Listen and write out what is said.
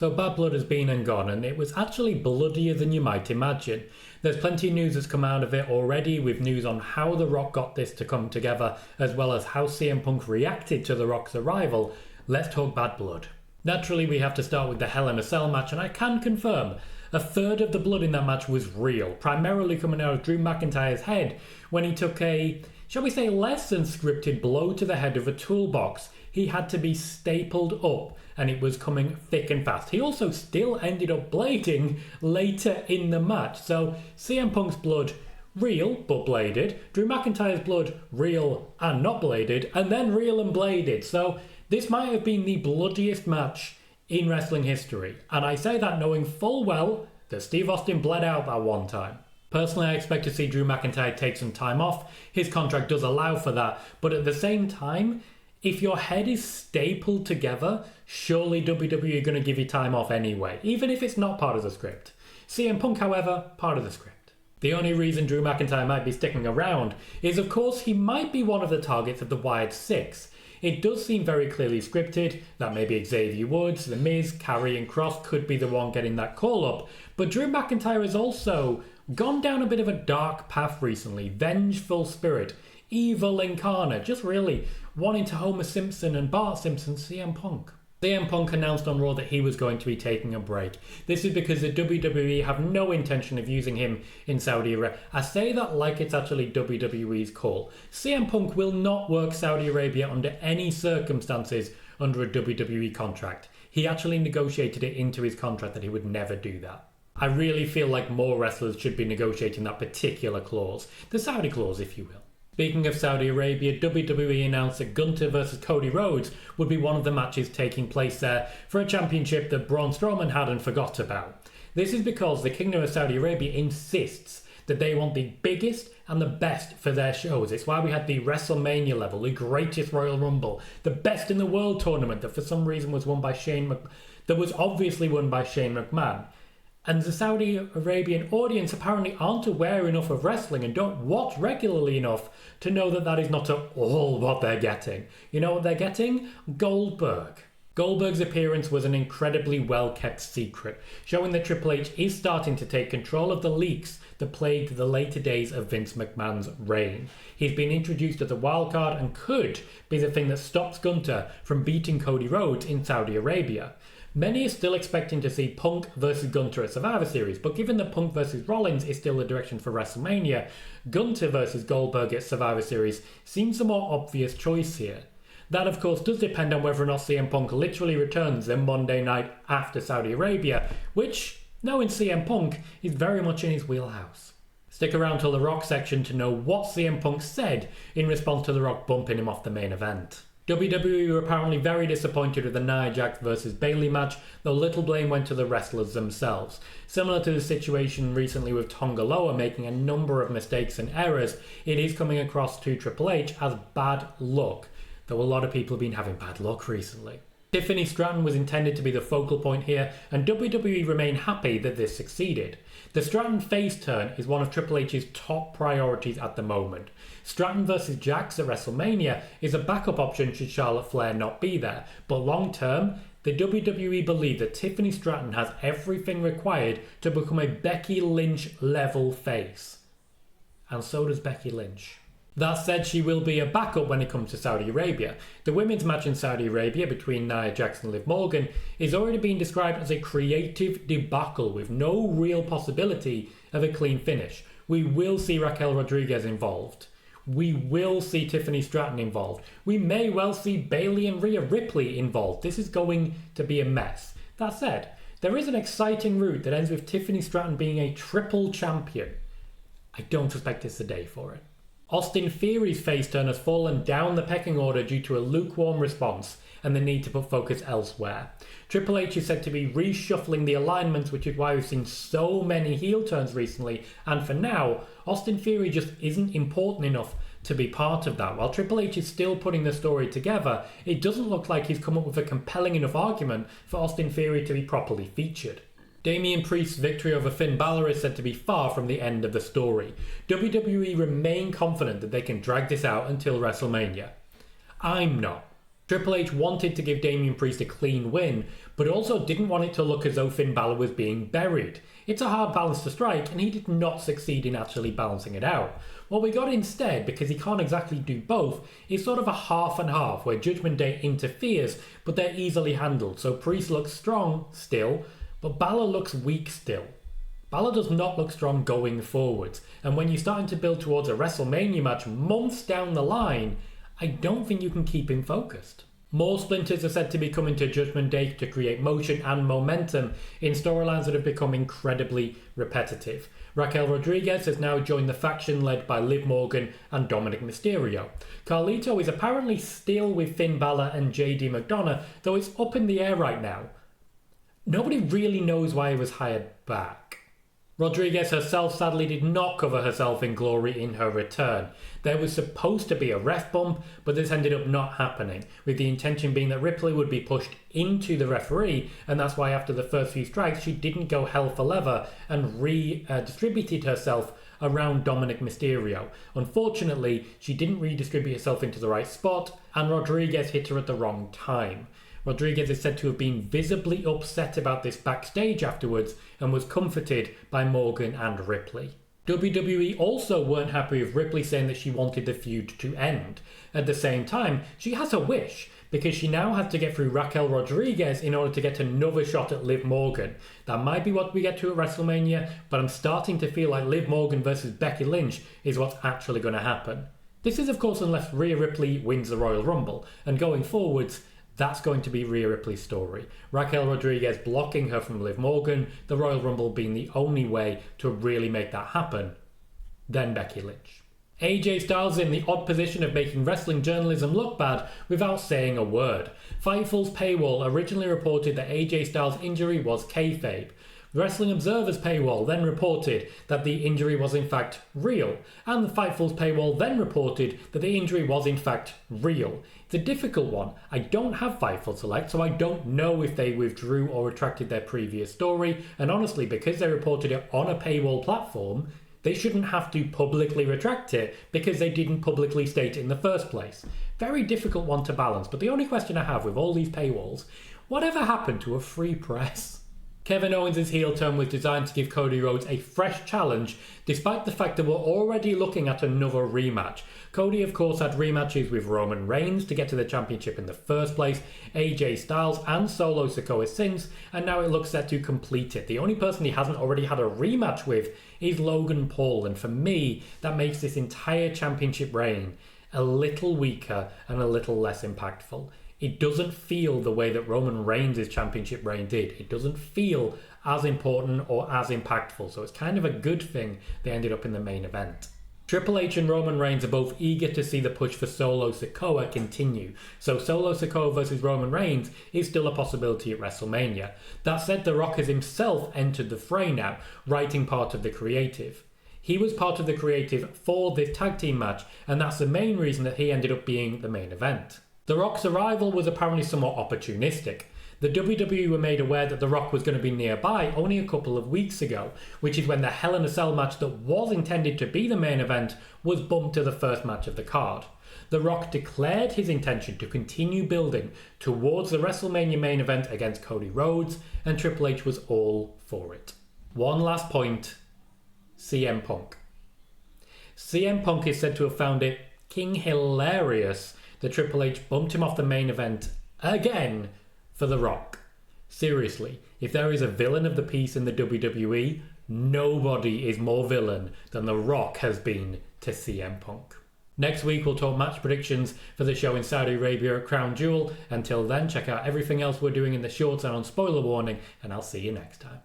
So Bad Blood has been and gone, and it was actually bloodier than you might imagine. There's plenty of news that's come out of it already, with news on how The Rock got this to come together, as well as how CM Punk reacted to The Rock's arrival. Let's talk Bad Blood. Naturally, we have to start with the Hell in a Cell match, and I can confirm a third of the blood in that match was real, primarily coming out of Drew McIntyre's head when he took a, shall we say, less than scripted blow to the head of a toolbox. He had to be stapled up, and it was coming thick and fast. He also still ended up blading later in the match. So CM Punk's blood, real but bladed. Drew McIntyre's blood, real and not bladed. And then real and bladed. So this might have been the bloodiest match in wrestling history. And I say that knowing full well that Steve Austin bled out that one time. Personally, I expect to see Drew McIntyre take some time off. His contract does allow for that. But at the same time, if your head is stapled together, surely WWE are going to give you time off anyway, even if it's not part of the script. CM Punk, however, part of the script. The only reason Drew McIntyre might be sticking around is, of course, he might be one of the targets of the Wyatt Sicks. It does seem very clearly scripted that maybe Xavier Woods, The Miz, Karrion Kross could be the one getting that call up, but Drew McIntyre has also gone down a bit of a dark path recently, vengeful spirit, evil incarnate, just really wanting to Homer Simpson and Bart Simpson CM Punk. CM Punk announced on Raw that he was going to be taking a break. This is because the WWE have no intention of using him in Saudi Arabia. I say that like it's actually WWE's call. CM Punk will not work Saudi Arabia under any circumstances under a WWE contract. He actually negotiated it into his contract that he would never do that. I really feel like more wrestlers should be negotiating that particular clause. The Saudi clause, if you will. Speaking of Saudi Arabia, WWE announced that Gunther vs Cody Rhodes would be one of the matches taking place there for a championship that Braun Strowman hadn't forgot about. This is because the Kingdom of Saudi Arabia insists that they want the biggest and the best for their shows. It's why we had the WrestleMania level, the greatest Royal Rumble, the best in the world tournament that for some reason was won by that was obviously won by Shane McMahon. And the Saudi Arabian audience apparently aren't aware enough of wrestling and don't watch regularly enough to know that that is not at all what they're getting. You know what they're getting? Goldberg. Goldberg's appearance was an incredibly well-kept secret, showing that Triple H is starting to take control of the leaks that plagued the later days of Vince McMahon's reign. He's been introduced as a wildcard and could be the thing that stops Gunther from beating Cody Rhodes in Saudi Arabia. Many are still expecting to see Punk vs Gunther at Survivor Series, but given that Punk vs Rollins is still the direction for WrestleMania, Gunther vs Goldberg at Survivor Series seems a more obvious choice here. That of course does depend on whether or not CM Punk literally returns the Monday night after Saudi Arabia, which, knowing CM Punk, is very much in his wheelhouse. Stick around till the Rock section to know what CM Punk said in response to The Rock bumping him off the main event. WWE were apparently very disappointed with the Nia Jax vs Bayley match, though little blame went to the wrestlers themselves. Similar to the situation recently with Tonga Loa making a number of mistakes and errors, it is coming across to Triple H as bad luck, though a lot of people have been having bad luck recently. Tiffany Stratton was intended to be the focal point here, and WWE remain happy that this succeeded. The Stratton face turn is one of Triple H's top priorities at the moment. Stratton vs Jax at WrestleMania is a backup option should Charlotte Flair not be there, but long term, the WWE believe that Tiffany Stratton has everything required to become a Becky Lynch level face. And so does Becky Lynch. That said, she will be a backup when it comes to Saudi Arabia. The women's match in Saudi Arabia between Nia Jax and Liv Morgan is already being described as a creative debacle with no real possibility of a clean finish. We will see Raquel Rodriguez involved. We will see Tiffany Stratton involved. We may well see Bayley and Rhea Ripley involved. This is going to be a mess. That said, there is an exciting route that ends with Tiffany Stratton being a triple champion. I don't suspect it's the day for it. Austin Theory's face turn has fallen down the pecking order due to a lukewarm response and the need to put focus elsewhere. Triple H is said to be reshuffling the alignments, which is why we've seen so many heel turns recently, and for now, Austin Theory just isn't important enough to be part of that. While Triple H is still putting the story together, it doesn't look like he's come up with a compelling enough argument for Austin Theory to be properly featured. Damian Priest's victory over Finn Balor is said to be far from the end of the story. WWE remain confident that they can drag this out until WrestleMania. I'm not. Triple H wanted to give Damian Priest a clean win, but also didn't want it to look as though Finn Balor was being buried. It's a hard balance to strike, and he did not succeed in actually balancing it out. What we got instead, because he can't exactly do both, is sort of a half and half, where Judgment Day interferes, but they're easily handled. So Priest looks strong still, but Balor looks weak still. Balor does not look strong going forwards, and when you're starting to build towards a WrestleMania match months down the line, I don't think you can keep him focused. More splinters are said to be coming to Judgment Day to create motion and momentum in storylines that have become incredibly repetitive. Raquel Rodriguez has now joined the faction led by Liv Morgan and Dominic Mysterio. Carlito is apparently still with Finn Balor and JD McDonough, though it's up in the air right now. Nobody really knows why he was hired back. Rodriguez herself sadly did not cover herself in glory in her return. There was supposed to be a ref bump, but this ended up not happening, with the intention being that Ripley would be pushed into the referee, and that's why after the first few strikes she didn't go hell for leather and redistributed herself around Dominic Mysterio. Unfortunately, she didn't redistribute herself into the right spot, and Rodriguez hit her at the wrong time. Rodriguez is said to have been visibly upset about this backstage afterwards and was comforted by Morgan and Ripley. WWE also weren't happy with Ripley saying that she wanted the feud to end. At the same time, she has a wish, because she now has to get through Raquel Rodriguez in order to get another shot at Liv Morgan. That might be what we get to at WrestleMania, but I'm starting to feel like Liv Morgan versus Becky Lynch is what's actually going to happen. This is of course unless Rhea Ripley wins the Royal Rumble, and going forwards, that's going to be Rhea Ripley's story. Raquel Rodriguez blocking her from Liv Morgan, the Royal Rumble being the only way to really make that happen. Then Becky Lynch. AJ Styles in the odd position of making wrestling journalism look bad without saying a word. Fightful's paywall originally reported that AJ Styles' injury was kayfabe. The Wrestling Observer's paywall then reported that the injury was in fact real, and the Fightful's paywall then reported that the injury was in fact real. It's a difficult one. I don't have Fightful Select, so I don't know if they withdrew or retracted their previous story, and honestly, because they reported it on a paywall platform, they shouldn't have to publicly retract it because they didn't publicly state it in the first place. Very difficult one to balance, but the only question I have with all these paywalls, whatever happened to a free press? Kevin Owens' heel turn was designed to give Cody Rhodes a fresh challenge, despite the fact that we're already looking at another rematch. Cody, of course, had rematches with Roman Reigns to get to the championship in the first place, AJ Styles and Solo Sikoa since, and now it looks set to complete it. The only person he hasn't already had a rematch with is Logan Paul, and for me, that makes this entire championship reign a little weaker and a little less impactful. It doesn't feel the way that Roman Reigns' championship reign did. It doesn't feel as important or as impactful, so it's kind of a good thing they ended up in the main event. Triple H and Roman Reigns are both eager to see the push for Solo Sikoa continue, so Solo Sikoa versus Roman Reigns is still a possibility at WrestleMania. That said, The Rock has himself entered the fray now, writing part of the creative. He was part of the creative for this tag team match, and that's the main reason that he ended up being the main event. The Rock's arrival was apparently somewhat opportunistic. The WWE were made aware that The Rock was going to be nearby only a couple of weeks ago, which is when the Hell in a Cell match that was intended to be the main event was bumped to the first match of the card. The Rock declared his intention to continue building towards the WrestleMania main event against Cody Rhodes, and Triple H was all for it. One last point, CM Punk. CM Punk is said to have found it king hilarious that Triple H bumped him off the main event again for The Rock. Seriously, if there is a villain of the piece in the WWE, nobody is more villain than The Rock has been to CM Punk. Next week we'll talk match predictions for the show in Saudi Arabia at Crown Jewel. Until then, check out everything else we're doing in the shorts and on Spoiler Warning, and I'll see you next time.